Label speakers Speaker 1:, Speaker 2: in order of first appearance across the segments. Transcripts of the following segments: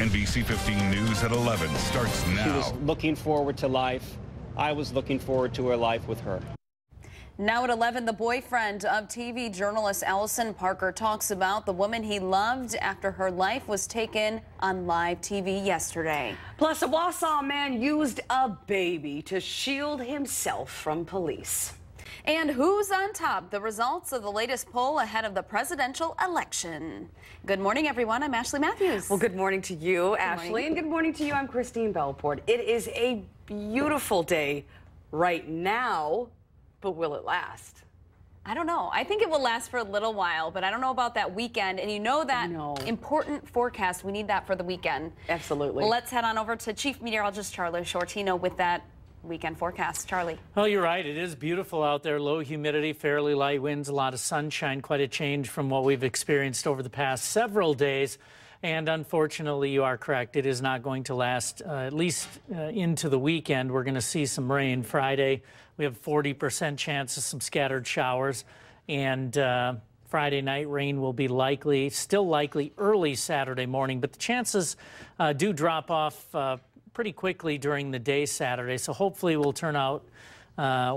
Speaker 1: NBC 15 News at 11 starts now.
Speaker 2: She was looking forward to life. I was looking forward to her life with her.
Speaker 3: Now at 11, the boyfriend of TV journalist Allison Parker talks about the woman he loved after her life was taken on live TV yesterday.
Speaker 4: Plus, a Wausau man used a baby to shield himself from police.
Speaker 3: And who's on top? The results of the latest poll ahead of the presidential election. Good morning, everyone. I'm Ashley Matthews.
Speaker 4: Well, good morning to you, Ashley, and good morning to you. I'm Christine Belport. It is a beautiful day right now. But will it last?
Speaker 3: I don't know. I think it will last for a little while, but I don't know about that weekend. And you know that important forecast, we need that for the weekend.
Speaker 4: Absolutely.
Speaker 3: Well, let's head on over to Chief Meteorologist Charlie Shortino with that weekend forecast. Charlie.
Speaker 5: Well, you're right. It is beautiful out there. Low humidity, fairly light winds, a lot of sunshine, quite a change from what we've experienced over the past several days. And unfortunately, you are correct. It is not going to last at least into the weekend. We're going to see some rain Friday. We have 40% chance of some scattered showers. And Friday night rain will be likely, still likely early Saturday morning. But the chances do drop off pretty quickly during the day Saturday. So hopefully we'll turn out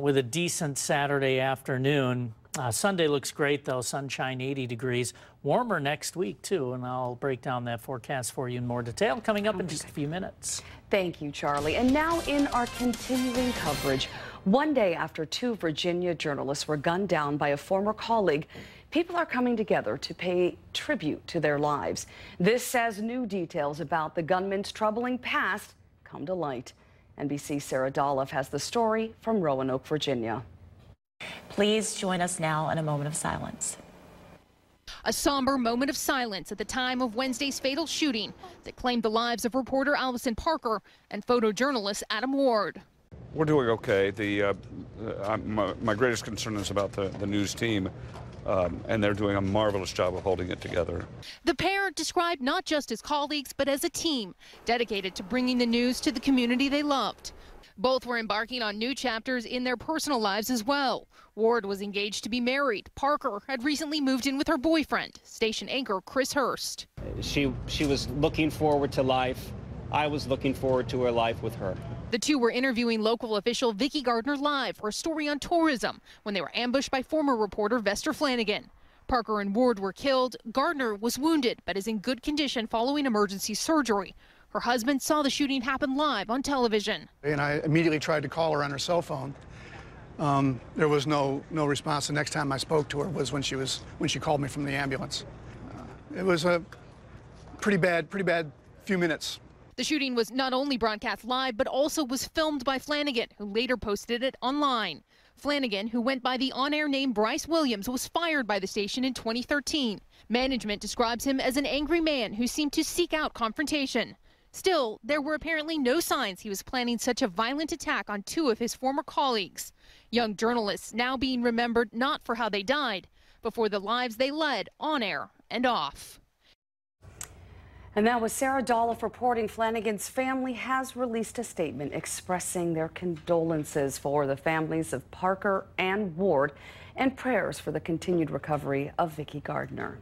Speaker 5: with a decent Saturday afternoon. Sunday looks great, though. Sunshine, 80 degrees. Warmer next week, too, and I'll break down that forecast for you in more detail coming up in just a few minutes.
Speaker 4: Thank you, Charlie. And now in our continuing coverage, one day after two Virginia journalists were gunned down by a former colleague, people are coming together to pay tribute to their lives. This as new details about the gunman's troubling past come to light. NBC's Sarah Dolph has the story from Roanoke, Virginia.
Speaker 6: Please join us now in a moment of silence.
Speaker 7: A somber moment of silence at the time of Wednesday's fatal shooting that claimed the lives of reporter Allison Parker and photojournalist Adam Ward.
Speaker 8: We're doing okay. My greatest concern is about the news team, and they're doing a marvelous job of holding it together.
Speaker 7: The pair described not just as colleagues, but as a team dedicated to bringing the news to the community they loved. Both were embarking on new chapters in their personal lives as well. Ward was engaged to be married. Parker had recently moved in with her boyfriend, station anchor Chris Hurst.
Speaker 2: She was looking forward to life. I was looking forward to her life with her.
Speaker 7: The two were interviewing local official Vicki Gardner live for a story on tourism when they were ambushed by former reporter Vester Flanagan. Parker and Ward were killed. Gardner was wounded but is in good condition following emergency surgery. Her husband saw the shooting happen live on television.
Speaker 9: And I immediately tried to call her on her cell phone. There was no response. The next time I spoke to her was when she called me from the ambulance. It was a pretty bad few minutes.
Speaker 7: The shooting was not only broadcast live, but also was filmed by Flanagan, who later posted it online. Flanagan, who went by the on-air name Bryce Williams, was fired by the station in 2013. Management describes him as an angry man who seemed to seek out confrontation. Still, there were apparently no signs he was planning such a violent attack on two of his former colleagues. Young journalists now being remembered not for how they died, but for the lives they led on air and off.
Speaker 4: And that was Sarah Dolph reporting. Flanagan's family has released a statement expressing their condolences for the families of Parker and Ward and prayers for the continued recovery of Vicki Gardner.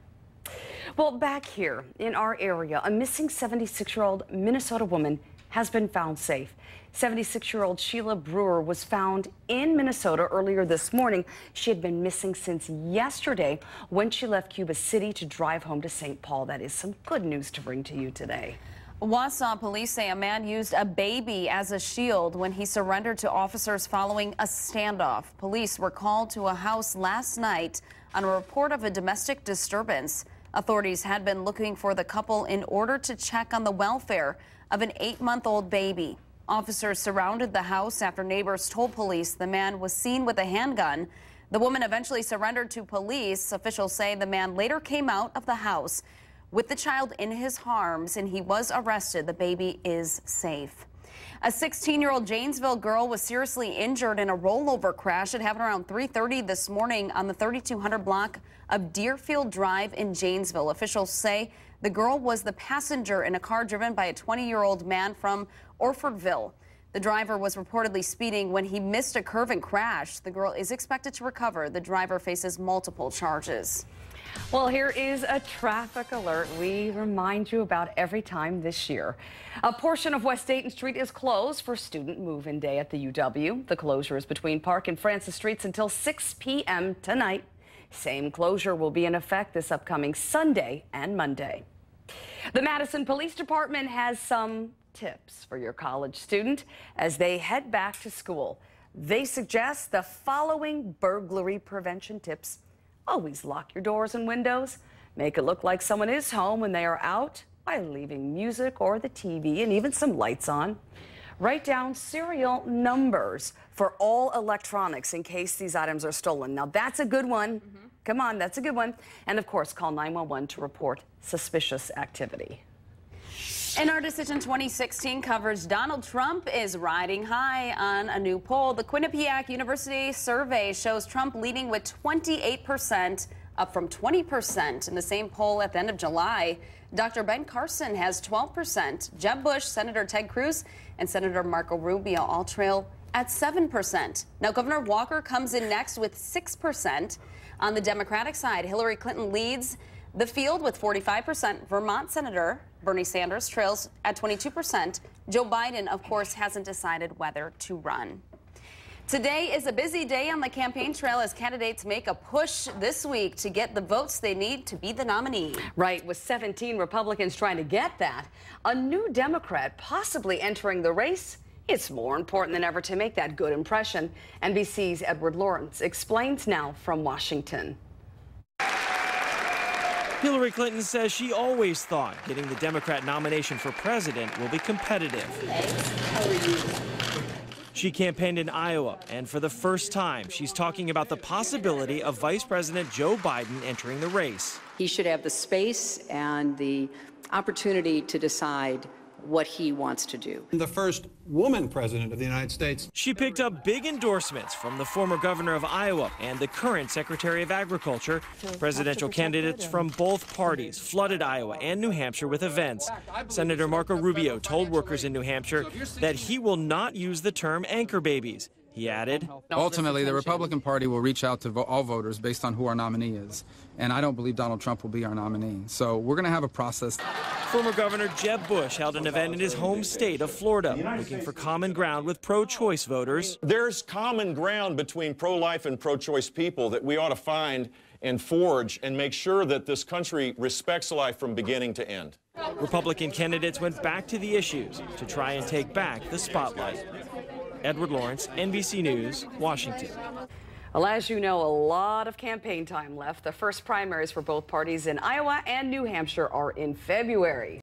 Speaker 4: Well, back here in our area, a missing 76-year-old Minnesota woman has been found safe. 76-year-old Sheila Brewer was found in Minnesota earlier this morning. She had been missing since yesterday when she left Cuba City to drive home to St. Paul. That is some good news to bring to you today.
Speaker 3: Wausau police say a man used a baby as a shield when he surrendered to officers following a standoff. Police were called to a house last night on a report of a domestic disturbance. Authorities had been looking for the couple in order to check on the welfare of an 8-month-old baby. Officers surrounded the house after neighbors told police the man was seen with a handgun. The woman eventually surrendered to police. Officials say the man later came out of the house with the child in his arms and he was arrested. The baby is safe. A 16-year-old Janesville girl was seriously injured in a rollover crash. It happened around 3:30 this morning on the 3200 block of Deerfield Drive in Janesville. Officials say the girl was the passenger in a car driven by a 20-year-old man from Orfordville. The driver was reportedly speeding when he missed a curve and crashed. The girl is expected to recover. The driver faces multiple charges.
Speaker 4: Well, here is a traffic alert we remind you about every time this year. A portion of West Dayton Street is closed for student move-in day at the UW. The closure is between Park and Francis Streets until 6 p.m. tonight. Same closure will be in effect this upcoming Sunday and Monday. The Madison Police Department has some tips for your college student as they head back to school. They suggest the following burglary prevention tips. Always lock your doors and windows. Make it look like someone is home when they are out by leaving music or the TV and even some lights on. Write down serial numbers for all electronics in case these items are stolen. Now that's a good one. Come on, that's a good one. And of course, call 911 to report suspicious activity.
Speaker 3: In our Decision 2016 coverage, Donald Trump is riding high on a new poll. The Quinnipiac University survey shows Trump leading with 28%, up from 20% in the same poll at the end of July. Dr. Ben Carson has 12%. Jeb Bush, Senator Ted Cruz, and Senator Marco Rubio all trail at 7%. Now, Governor Walker comes in next with 6%. On the Democratic side, Hillary Clinton leads the field with 45%. Vermont Senator Bernie Sanders trails at 22%. Joe Biden, of course, hasn't decided whether to run. Today is a busy day on the campaign trail as candidates make a push this week to get the votes they need to be the nominee.
Speaker 4: Right, with 17 Republicans trying to get that, a new Democrat possibly entering the race. It's more important than ever to make that good impression. NBC's Edward Lawrence explains now from Washington.
Speaker 10: Hillary Clinton says she always thought getting the Democrat nomination for president will be competitive.
Speaker 11: How are you?
Speaker 10: She campaigned in Iowa, and for the first time, she's talking about the possibility of Vice President Joe Biden entering the race.
Speaker 11: He should have the space and the opportunity to decide what he wants to do.
Speaker 12: The first woman president of the United States.
Speaker 10: She picked up big endorsements from the former governor of Iowa and the current Secretary of Agriculture. Presidential candidates from both parties flooded Iowa and New Hampshire with events. Senator Marco Rubio told workers in New Hampshire that he will not use the term anchor babies. He added,
Speaker 13: ultimately, the Republican Party will reach out to all voters based on who our nominee is. And I don't believe Donald Trump will be our nominee. So we're going to have a process.
Speaker 10: Former Governor Jeb Bush held an event in his home state of Florida, looking for common ground with pro-choice voters.
Speaker 14: There's common ground between pro-life and pro-choice people that we ought to find and forge and make sure that this country respects life from beginning to end.
Speaker 10: Republican candidates went back to the issues to try and take back the spotlight. Edward Lawrence, NBC News, Washington.
Speaker 4: Well, as you know, a lot of campaign time left. The first primaries for both parties in Iowa and New Hampshire are in February.